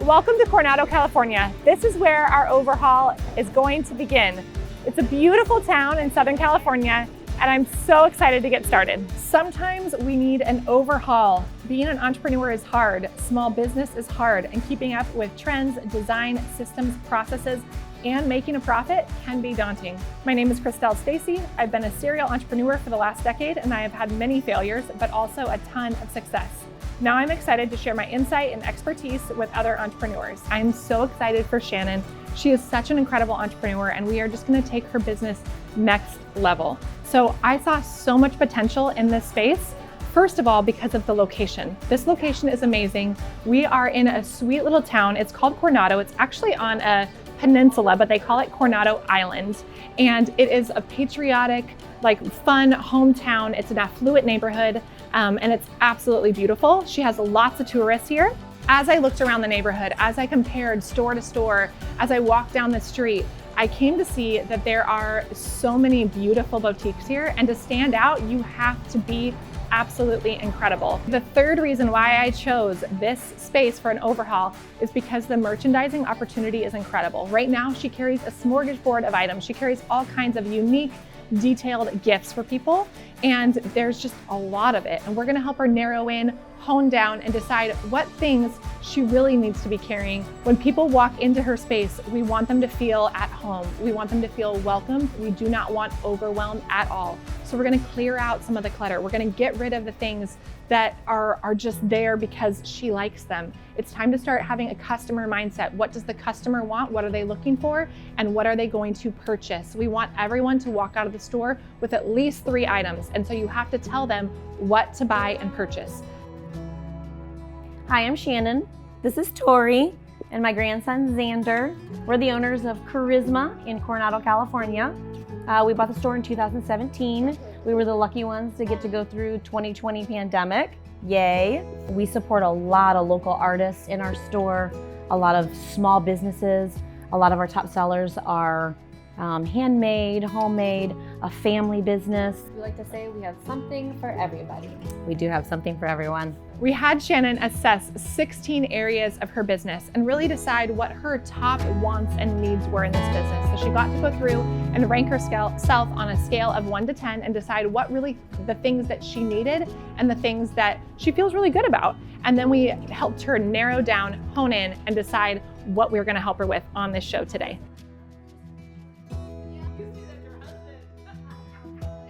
Welcome to Coronado, California. This is where our overhaul is going to begin. It's a beautiful town in Southern California, and I'm so excited to get started. Sometimes we need an overhaul. Being an entrepreneur is hard, small business is hard, and keeping up with trends, design, systems, processes, and making a profit can be daunting. My name is Krystel Stacey. I've been a serial entrepreneur for the last decade, and I have had many failures, but also a ton of success. Now I'm excited to share my insight and expertise with other entrepreneurs. I'm so excited for Shannon. She is such an incredible entrepreneur, and we are just gonna take her business next level. So I saw so much potential in this space. First of all, because of the location. This location is amazing. We are in a sweet little town. It's called Coronado. It's actually on a peninsula, but they call it Coronado Island. And it is a patriotic, fun hometown. It's an affluent neighborhood, and it's absolutely beautiful. She has lots of tourists here. As I looked around the neighborhood, as I compared store to store, as I walked down the street, I came to see that there are so many beautiful boutiques here, and to stand out, you have to be absolutely incredible. The third reason why I chose this space for an overhaul is because the merchandising opportunity is incredible. Right now, she carries a smorgasbord of items. She carries all kinds of unique, detailed gifts for people, and there's just a lot of it. And we're gonna help her narrow in, hone down, and decide what things she really needs to be carrying. When people walk into her space, we want them to feel at home. We want them to feel welcomed. We do not want overwhelmed at all. So we're gonna clear out some of the clutter. We're gonna get rid of the things that are just there because she likes them. It's time to start having a customer mindset. What does the customer want? What are they looking for? And what are they going to purchase? We want everyone to walk out of the store with at least 3 items. And so you have to tell them what to buy and purchase. Hi, I'm Shannon. This is Tori and my grandson, Xander. We're the owners of Charisma in Coronado, California. We bought the store in 2017. We were the lucky ones to get to go through 2020 pandemic. Yay. We support a lot of local artists in our store, a lot of small businesses. A lot of our top sellers are handmade, homemade, a family business. We like to say we have something for everybody. We do have something for everyone. We had Shannon assess 16 areas of her business and really decide what her top wants and needs were in this business. So she got to go through and rank herself on a scale of 1 to 10 and decide what really the things that she needed and the things that she feels really good about. And then we helped her narrow down, hone in, and decide what we were gonna help her with on this show today.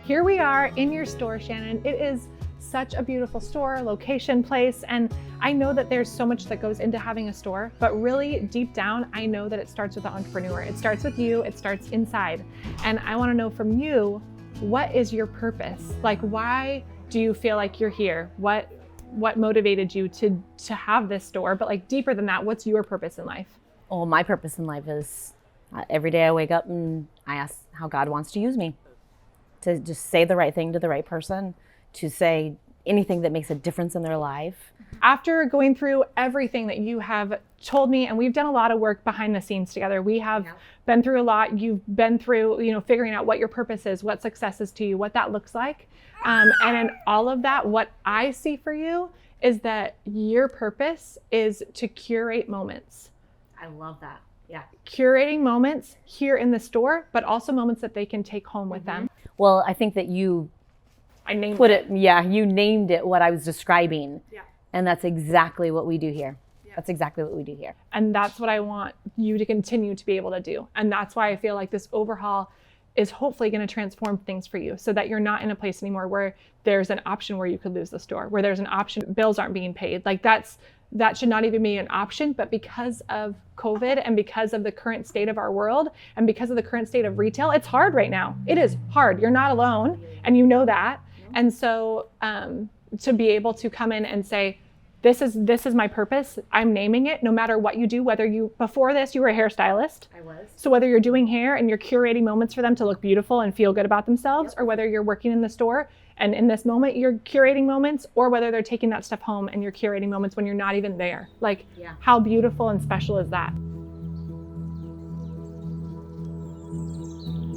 Here we are in your store, Shannon. It is such a beautiful store, location, place, and I know that there's so much that goes into having a store, but really deep down, I know that it starts with the entrepreneur. It starts with you, it starts inside. And I wanna know from you, what is your purpose? Why do you feel like you're here? What motivated you to have this store? But deeper than that, what's your purpose in life? Well, my purpose in life is every day I wake up and I ask how God wants to use me. To just say the right thing to the right person, to say anything that makes a difference in their life. After going through everything that you have told me, and we've done a lot of work behind the scenes together. We have been through a lot. You've been through, figuring out what your purpose is, what success is to you, what that looks like. And in all of that, what I see for you is that your purpose is to curate moments. I love that. Yeah. Curating moments here in the store, but also moments that they can take home with them. Well, I think that you named it what I was describing. Yeah. And that's exactly what we do here. Yeah. That's exactly what we do here. And that's what I want you to continue to be able to do. And that's why I feel like this overhaul is hopefully going to transform things for you so that you're not in a place anymore where there's an option where you could lose the store, where there's an option bills aren't being paid. That should not even be an option, but because of COVID and because of the current state of our world and because of the current state of retail, it's hard right now. It is hard. You're not alone, and you know that. And so to be able to come in and say, this is my purpose, I'm naming it, no matter what you do, before this, you were a hairstylist. I was. So whether you're doing hair and you're curating moments for them to look beautiful and feel good about themselves, or whether you're working in the store and in this moment you're curating moments, or whether they're taking that stuff home and you're curating moments when you're not even there. How beautiful and special is that?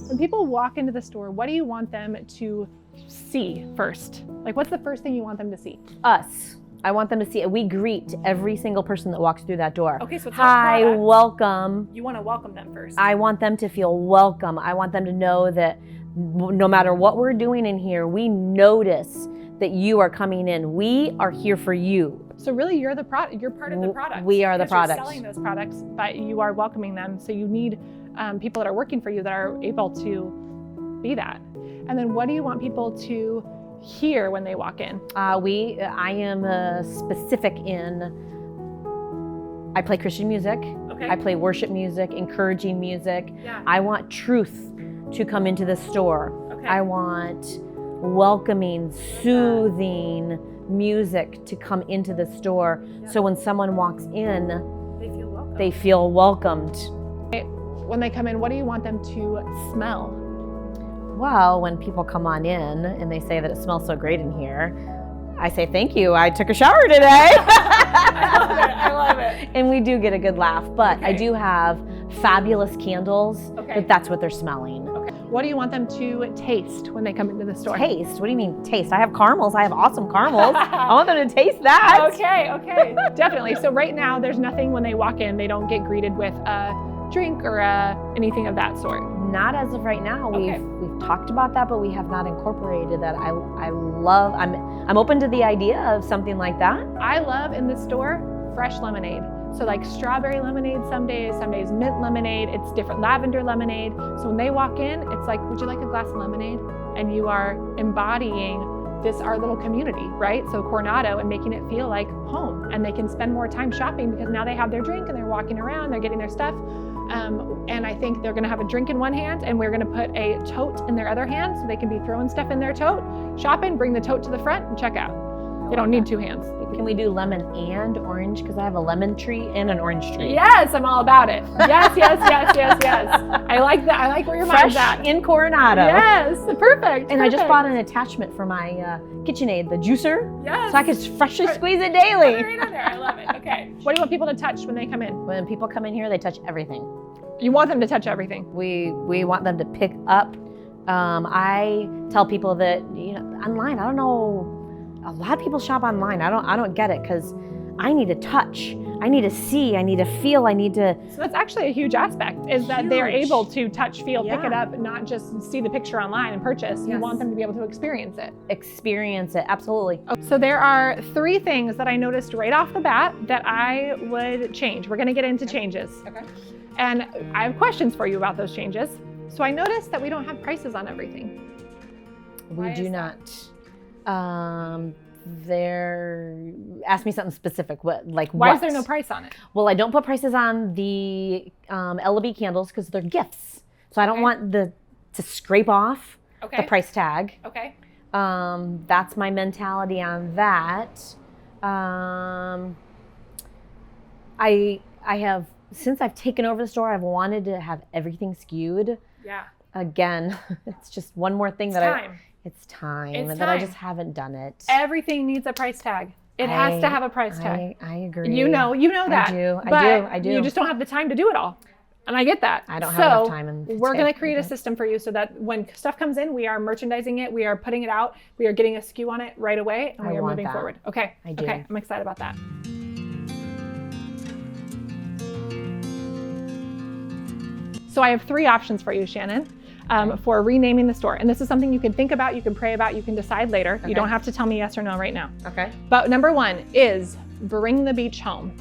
When people walk into the store, what do you want them to see first? What's the first thing you want them to see? Us. I want them to see it. We greet every single person that walks through that door. Okay, so it's not hi, product. welcome. You want to welcome them first. I want them to feel welcome. I want them to know that no matter what we're doing in here, we notice that you are coming in. We are here for you. So really, you're the product. You're part of the product. We are the You're product. selling those products, but you are welcoming them. So you need people that are working for you that are able to be that. And then, what do you want people to hear when they walk in? I am specific in. I play Christian music. Okay. I play worship music, encouraging music. Yeah. I want truth to come into the store. Okay. I want welcoming, soothing music to come into the store. Yeah. So when someone walks in, They feel welcome. they feel welcomed. When they come in, what do you want them to smell? Well, when people come on in and they say that it smells so great in here, I say, thank you, I took a shower today. I love it. And we do get a good laugh, but I Okay. do have fabulous candles, Okay. but that's what they're smelling. Okay. What do you want them to taste when they come into the store? Taste? What do you mean taste? I have caramels, I have awesome caramels. I want them to taste that. Okay, definitely. So right now, there's nothing when they walk in, they don't get greeted with a drink or anything of that sort. Not as of right now. Okay. We've talked about that, but we have not incorporated that. I'm open to the idea of something like that. I love in the store fresh lemonade. So like strawberry lemonade some days mint lemonade, it's different lavender lemonade. So when they walk in, it's like, would you like a glass of lemonade? And you are embodying this, our little community, right? So Coronado, and making it feel like home. And they can spend more time shopping because now they have their drink and they're walking around, they're getting their stuff. And I think they're gonna have a drink in one hand and we're gonna put a tote in their other hand so they can be throwing stuff in their tote, shopping, bring the tote to the front and check out. They don't need two hands. Can we do lemon and orange? Because I have a lemon tree and an orange tree. Yes, I'm all about it. Yes. I like that. I like where your mind's Fresh at. in Coronado. Yes, perfect. And I just bought an attachment for my KitchenAid, the juicer, Yes. so I can freshly squeeze it Put daily. it right on there. I love it. Okay. What do you want people to touch when they come in? When people come in here, they touch everything. You want them to touch everything. We want them to pick up. I tell people that, online, I don't know, a lot of people shop online. I don't get it because I need to touch, I need to see, I need to feel, I need to. So that's actually a huge aspect, is that they're Huge. able to touch, feel, pick Yeah. it up, not just see the picture online and purchase. You Yes. want them to be able to experience it. Experience it, absolutely. So there are 3 things that I noticed right off the bat that I would change. We're gonna get into changes. Okay. And I have questions for you about those changes. So I noticed that we don't have prices on everything. We Why is do that? not. Ask me something specific. Why is there no price on it? Well, I don't put prices on the LB candles because they're gifts. So I don't Okay. want to scrape off Okay. the price tag. Okay. That's my mentality on that. I have, since I've taken over the store, I've wanted to have everything skewed. Yeah. Again, it's just one more thing It's that time. it's time It's that I time. just haven't done it. Everything needs a price tag. It has to have a price tag. I agree. You know that. I do. You just don't have the time to do it all. And I get that. I don't have enough time and we're going to create a system for you so that when stuff comes in, we are merchandising it, we are putting it out, we are getting a SKU on it right away, and we I are want moving that. forward. Okay. I do. Okay. I'm excited about that. So I have 3 options for you, Shannon, for renaming the store. And this is something you can think about, you can pray about, you can decide later. Okay. You don't have to tell me yes or no right now. Okay. But number 1 is bring the beach home.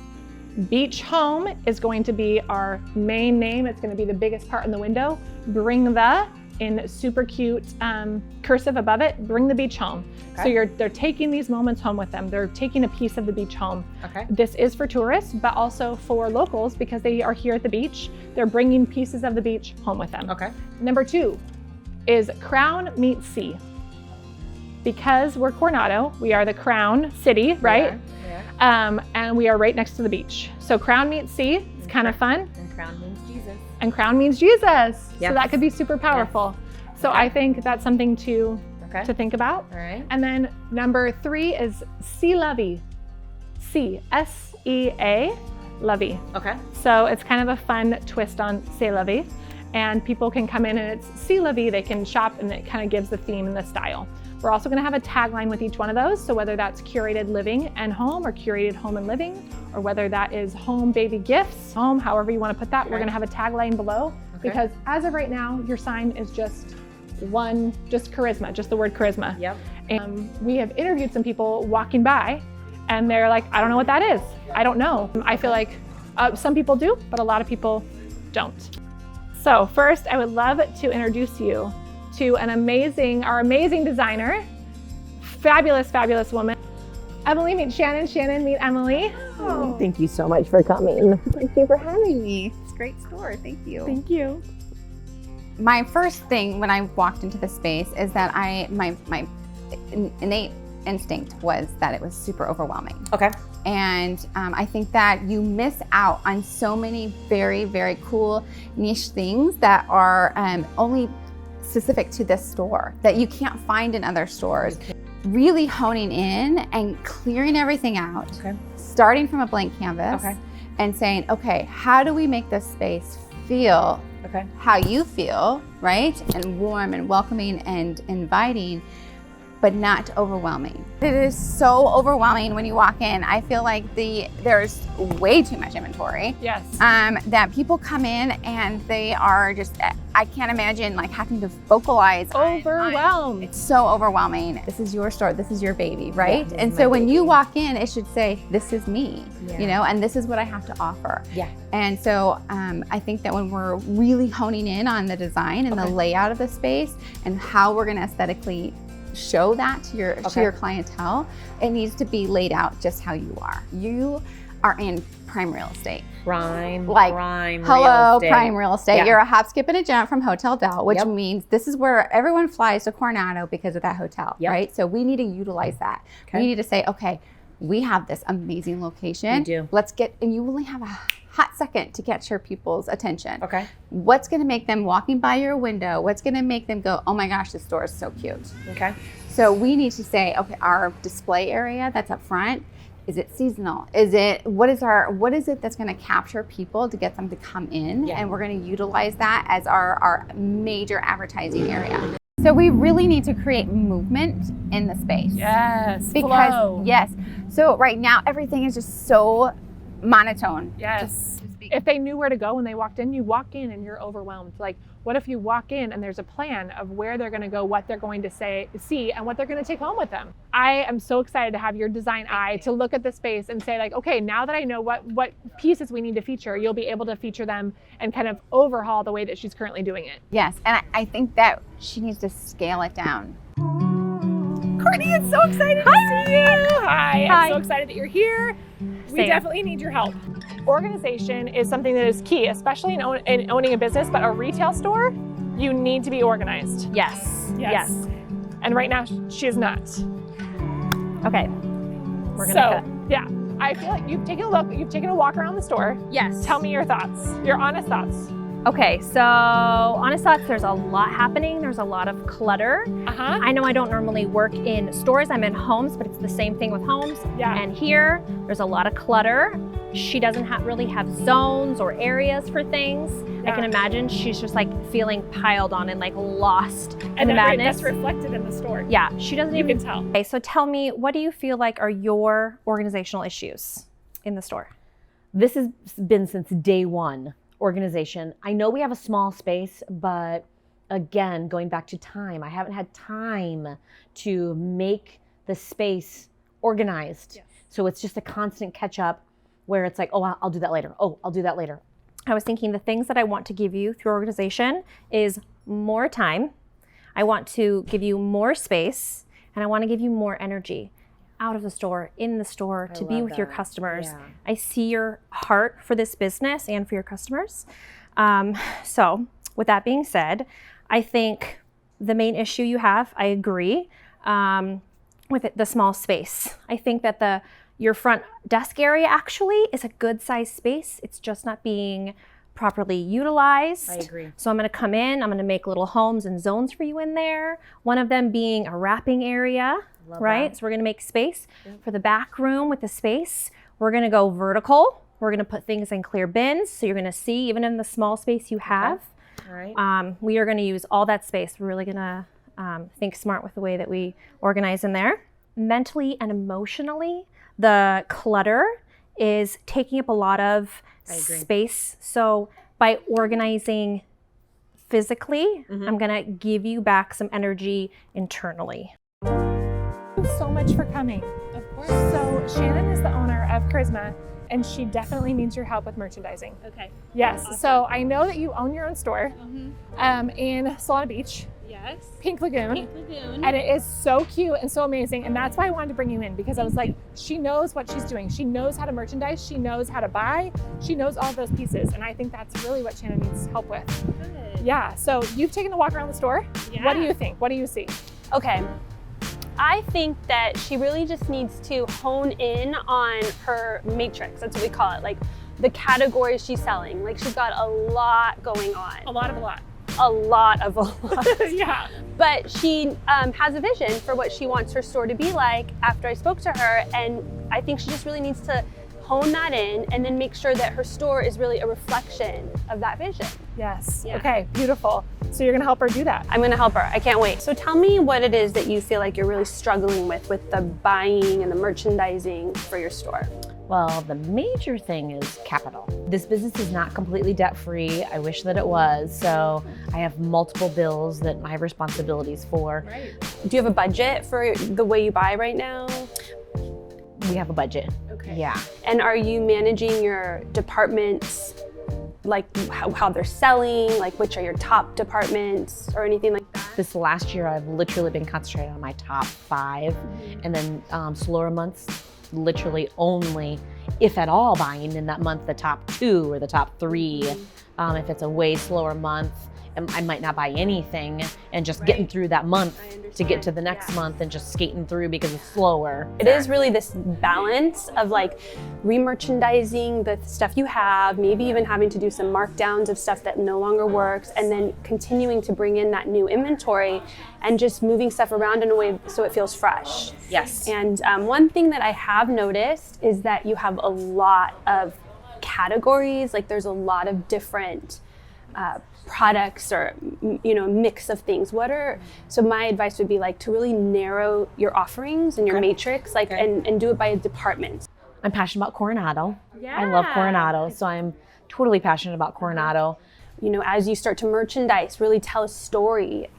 Beach home is going to be our main name. It's going to be the biggest part in the window. Bring the, in super cute cursive above it, bring the beach home. Okay. So they're taking these moments home with them. They're taking a piece of the beach home. Okay. This is for tourists, but also for locals because they are here at the beach. They're bringing pieces of the beach home with them. Okay. Number 2 is Crown meets Sea. Because we're Coronado, we are the Crown City, right? Yeah. And we are right next to the beach. So Crown meets Sea, it's kind of fun. And crown means Jesus. And Crown means Jesus. So Yes. that could be super powerful. So Okay. I think that's something to think about. All right. And then number 3 is Sea Lovey. Sea, S-E-A, Lovey. Okay. So it's kind of a fun twist on C'est La Vie. and people can come in and it's c'est la vie, they can shop and it kind of gives the theme and the style. We're also gonna have a tagline with each one of those, so whether that's curated living and home, or curated home and living, or whether that is home baby gifts, home, however you wanna put that, we're gonna have a tagline below, because as of right now, your sign is just charisma, just the word charisma. Yep. And we have interviewed some people walking by and they're like, I don't know what that is. I don't know. I feel like some people do, but a lot of people don't. So first, I would love to introduce you to our amazing designer, fabulous, fabulous woman. Emily, meet Shannon. Shannon, meet Emily. Oh, thank you so much for coming. Thank you for having me. It's a great store. Thank you. Thank you. My first thing when I walked into the space is that my innate instinct was that it was super overwhelming. Okay. And I think that you miss out on so many very, very cool niche things that are only specific to this store that you can't find in other stores. Okay. Really honing in and clearing everything out, starting from a blank canvas, and saying, okay, how do we make this space feel how you feel, right? And warm and welcoming and inviting, but not overwhelming. It is so overwhelming when you walk in. I feel like there's way too much inventory. Yes. That people come in and they are just, I can't imagine like having to vocalize. Overwhelmed. It's so overwhelming. This is your store, this is your baby, right? Yeah, and so when you walk in, it should say, this is me, you know, and this is what I have to offer. Yeah. And so I think that when we're really honing in on the design and the layout of the space and how we're gonna aesthetically show that to your clientele, it needs to be laid out just how you are. You are in prime real estate. Prime real estate. Prime real estate. Yeah. You're a hop, skip, and a jump from Hotel Del, which means this is where everyone flies to Coronado because of that hotel, right? So we need to utilize that. We need to say, okay, we have this amazing location. We do. Let's get, and you only have a hot second to capture people's attention. Okay. What's gonna make them walking by your window? What's gonna make them go, oh my gosh, this store is so cute? Okay. So we need to say, okay, our display area that's up front, is it seasonal? What is it that's gonna capture people to get them to come in? And we're gonna utilize that as our major advertising area. So we really need to create movement in the space. Yes. Because, flow. So right now, everything is just so monotone. Yes. If they knew where to go when they walked in, you walk in and you're overwhelmed. Like, what if you walk in and there's a plan of where they're gonna go, what they're going to see, and what they're gonna take home with them? I am so excited to have your design eye to look at the space and say like, okay, now that I know what pieces we need to feature, you'll be able to feature them and kind of overhaul the way that she's currently doing it. Yes, and I think that she needs to scale it down. Courtney, it's so excited to see you. Hi, I'm so excited that you're here. We definitely need your help. Organization is something that is key, especially in owning a business, but a retail store, you need to be organized. Yes. And right now, she is not. Okay. We're gonna cut. Yeah, I feel like you've taken a look, you've taken a walk around the store. Yes. Tell me your thoughts, your honest thoughts. Okay, so honest thoughts, there's a lot happening. There's a lot of clutter. I know I don't normally work in stores, I'm in homes, but it's the same thing with homes. Yeah. And here, there's a lot of clutter. She doesn't really have zones or areas for things. I can imagine she's just like feeling piled on and like lost in the madness. That's reflected in the store. Yeah, she doesn't even. You can tell. Okay, so tell me, what do you feel like are your organizational issues in the store? This has been since day one. Organization. I know we have a small space, but again, going back to time, I haven't had time to make the space organized. Yes. So it's just a constant catch up where it's like, oh, I'll do that later. Oh, I'll do that later. I was thinking the things that I want to give you through organization is more time. I want to give you more space, and I want to give you more energy out of the store, in the store, to be with your customers. Yeah. I see your heart for this business and for your customers. So with that being said, I think the main issue you have, I agree, with the small space. I think that your front desk area actually is a good sized space. It's just not being properly utilized. I agree. So I'm gonna come in, I'm gonna make little homes and zones for you in there. One of them being a wrapping area. Love right? That. So we're gonna make space for the back room with the space. We're gonna go vertical. We're gonna put things in clear bins. So you're gonna see even in the small space you have. All right. We are going to use all that space. We're really going to think smart with the way that we organize in there. Mentally and emotionally, the clutter is taking up a lot of space. So by organizing physically, I'm going to give you back some energy internally. Thank you so much for coming. Of course. So Shannon is the owner of Charisma, and she definitely needs your help with merchandising. Okay. Yes. Awesome. So I know that you own your own store in Solana Beach, Yes. Pink Lagoon. Pink Lagoon. And it is so cute and so amazing. And that's why I wanted to bring you in, because I was like, she knows what she's doing. She knows how to merchandise. She knows how to buy. She knows all of those pieces. And I think that's really what Shannon needs help with. Good. Yeah. So you've taken a walk around the store. Yeah. What do you think? What do you see? Okay. I think that she really just needs to hone in on her matrix. That's what we call it. Like the categories she's selling. Like she's got a lot going on. A lot of a lot. A lot of a lot. Yeah. But she has a vision for what she wants her store to be like after I spoke to her. And I think she just really needs to hone that in and then make sure that her store is really a reflection of that vision. Yes. Yeah. Okay. Beautiful. So you're going to help her do that. I'm gonna help her. I can't wait. So tell me what it is that you feel like you're really struggling with the buying and the merchandising for your store. Well, the major thing is capital. This business is not completely debt-free. I wish that it was. So I have multiple bills that I have responsibilities for. Right. Do you have a budget for the way you buy right now? We have a budget. Okay. Yeah. And are you managing your departments, like how they're selling, like which are your top departments or anything like that? This last year, I've literally been concentrating on my top 5, and then slower months, literally only, if at all, buying in that month the top 2 or the top 3. If it's a way slower month, I might not buy anything, and just getting through that month to get to the next month and just skating through because it's slower. It is really this balance of like re-merchandising the stuff you have, maybe even having to do some markdowns of stuff that no longer works, and then continuing to bring in that new inventory and just moving stuff around in a way so it feels fresh. Yes. And one thing that I have noticed is that you have a lot of categories, like there's a lot of different products or mix of things. So my advice would be like to really narrow your offerings and your matrix, like and do it by a department. I'm passionate about Coronado. I love Coronado, so I'm totally passionate about Coronado. As you start to merchandise, really tell a story,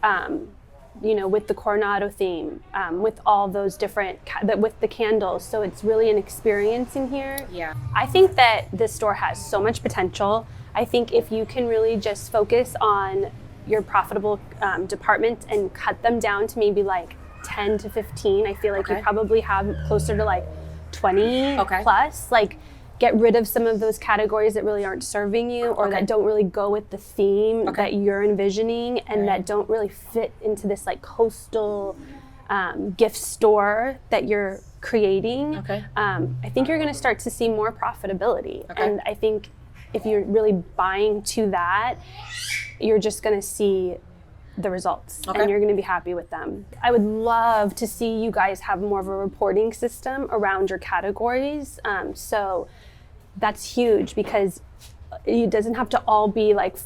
with the Coronado theme, with all those different, with the candles. So it's really an experience in here. Yeah. I think that this store has so much potential. I think if you can really just focus on your profitable department and cut them down to maybe like 10 to 15, I feel like you probably have closer to like 20 plus. Like get rid of some of those categories that really aren't serving you or that don't really go with the theme that you're envisioning and that don't really fit into this like coastal gift store that you're creating. I think you're going to start to see more profitability. And I think if you're really buying to that, you're just going to see the results and you're going to be happy with them. I would love to see you guys have more of a reporting system around your categories. So that's huge because it doesn't have to all be like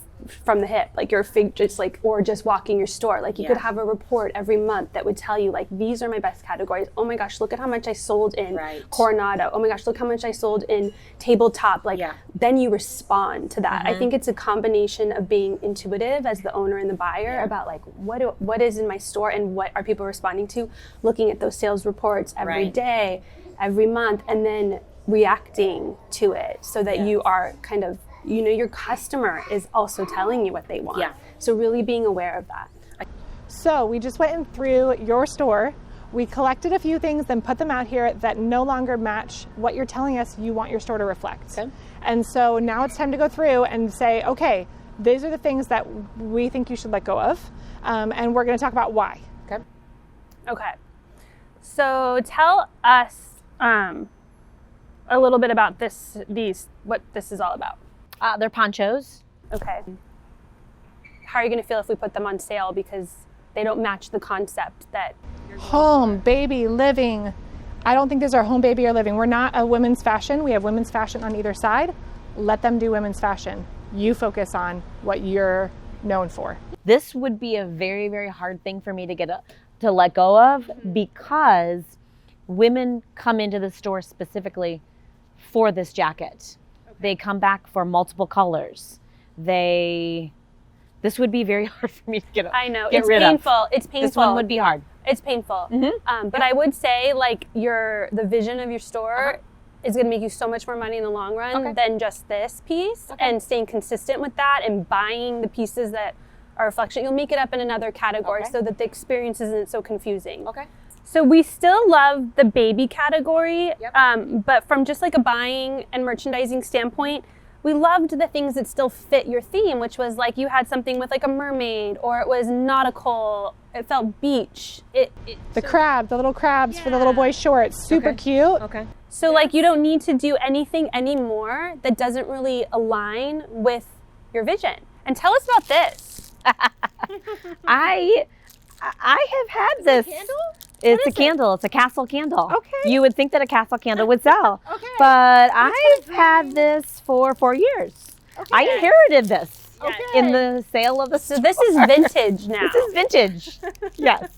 from the hip, like your just like, or just walking your store. Like you could have a report every month that would tell you like, these are my best categories. Oh my gosh, look at how much I sold in Coronado. Oh my gosh, look how much I sold in tabletop. Like then you respond to that. I think it's a combination of being intuitive as the owner and the buyer about like, what is in my store and what are people responding to? Looking at those sales reports every day, every month, and then reacting to it so that you are kind of, your customer is also telling you what they want. So really being aware of that. So we just went through your store. We collected a few things and put them out here that no longer match what you're telling us you want your store to reflect. And so now it's time to go through and say, okay, these are the things that we think you should let go of. And we're going to talk about why. Okay. So tell us a little bit about what this is all about. They're ponchos. Okay. How are you going to feel if we put them on sale because they don't match the concept that home, baby, living. I don't think these are home, baby, or living. We're not a women's fashion. We have women's fashion on either side. Let them do women's fashion. You focus on what you're known for. This would be a very, very hard thing for me to let go of, because women come into the store specifically for this jacket. They come back for multiple colors. This would be very hard for me to get rid of. It's painful. This one would be hard. It's painful. But I would say like the vision of your store is going to make you so much more money in the long run than just this piece, and staying consistent with that and buying the pieces that are reflection. You'll make it up in another category so that the experience isn't so confusing. Okay. So we still love the baby category, but from just like a buying and merchandising standpoint, we loved the things that still fit your theme, which was like you had something with like a mermaid, or it was nautical, it felt beach. The little crabs for the little boy shorts, super cute. Okay. So like you don't need to do anything anymore that doesn't really align with your vision. And tell us about this. I have had this. It's a candle. It's a castle candle. Okay. You would think that a castle candle would sell. Okay. But I've had this for 4 years. Okay. I inherited this Okay. in the sale of the store. So this is vintage now. This is vintage. Yes.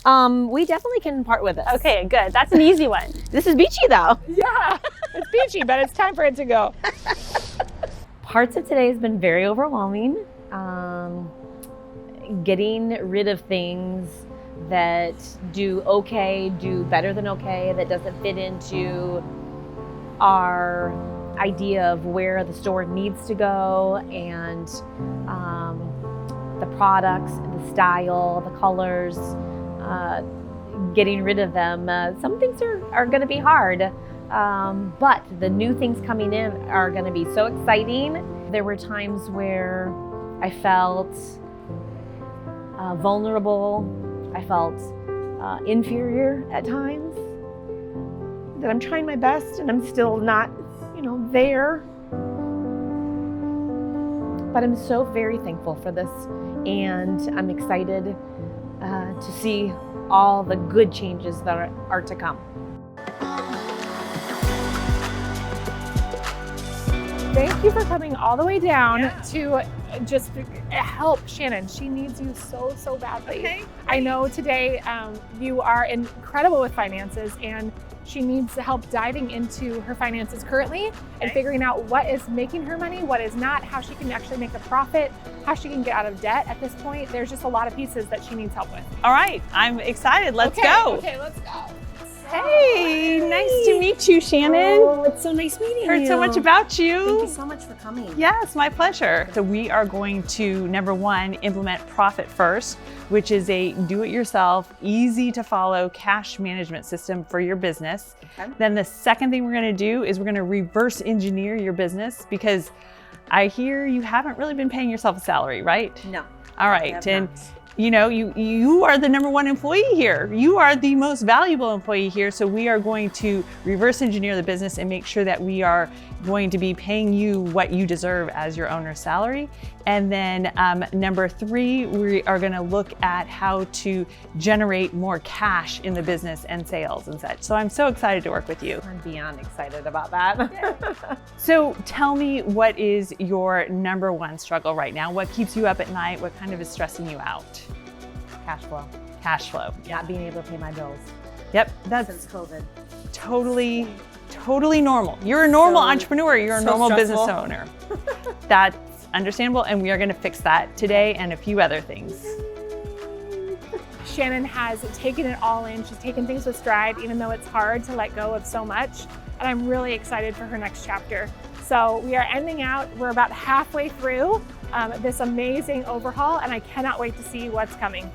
We definitely can part with this. Okay, good. That's an easy one. This is beachy though. Yeah, it's beachy, but it's time for it to go. Parts of today has been very overwhelming. Getting rid of things that do better than okay, that doesn't fit into our idea of where the store needs to go, and the products, the style, the colors, getting rid of them. Some things are going to be hard, but the new things coming in are going to be so exciting. There were times where I felt vulnerable. I felt inferior at times, that I'm trying my best and I'm still not, there. But I'm so very thankful for this, and I'm excited to see all the good changes that are to come. Thank you for coming all the way down to just help Shannon. She needs you so badly. Okay. I know today you are incredible with finances, and she needs help diving into her finances currently and figuring out what is making her money, what is not, how she can actually make a profit, how she can get out of debt at this point. There's just a lot of pieces that she needs help with. All right, I'm excited. Let's go. Okay, let's go. Hey, nice to meet you, Shannon. Oh, it's so nice meeting you. Heard so much about you. Thank you so much for coming. Yes, my pleasure. So we are going to, number one, implement Profit First, which is a do-it-yourself, easy to follow cash management system for your business. Okay. Then the second thing we're going to do is we're going to reverse engineer your business, because I hear you haven't really been paying yourself a salary, right? No. All right. And you are the number one employee here. You are the most valuable employee here. So we are going to reverse engineer the business and make sure that we are going to be paying you what you deserve as your owner's salary. And then number three, we are going to look at how to generate more cash in the business and sales and such. So I'm so excited to work with you. I'm beyond excited about that. So tell me, what is your number one struggle right now? What keeps you up at night? What kind of is stressing you out? Cash flow. Cash flow. Not being able to pay my bills. Yep, that's Since COVID. totally normal. You're a normal entrepreneur. You're a normal business owner. That's understandable, and we are going to fix that today and a few other things. Shannon has taken it all in. She's taken things with stride, even though it's hard to let go of so much. And I'm really excited for her next chapter. So we are ending out, we're about halfway through this amazing overhaul, and I cannot wait to see what's coming.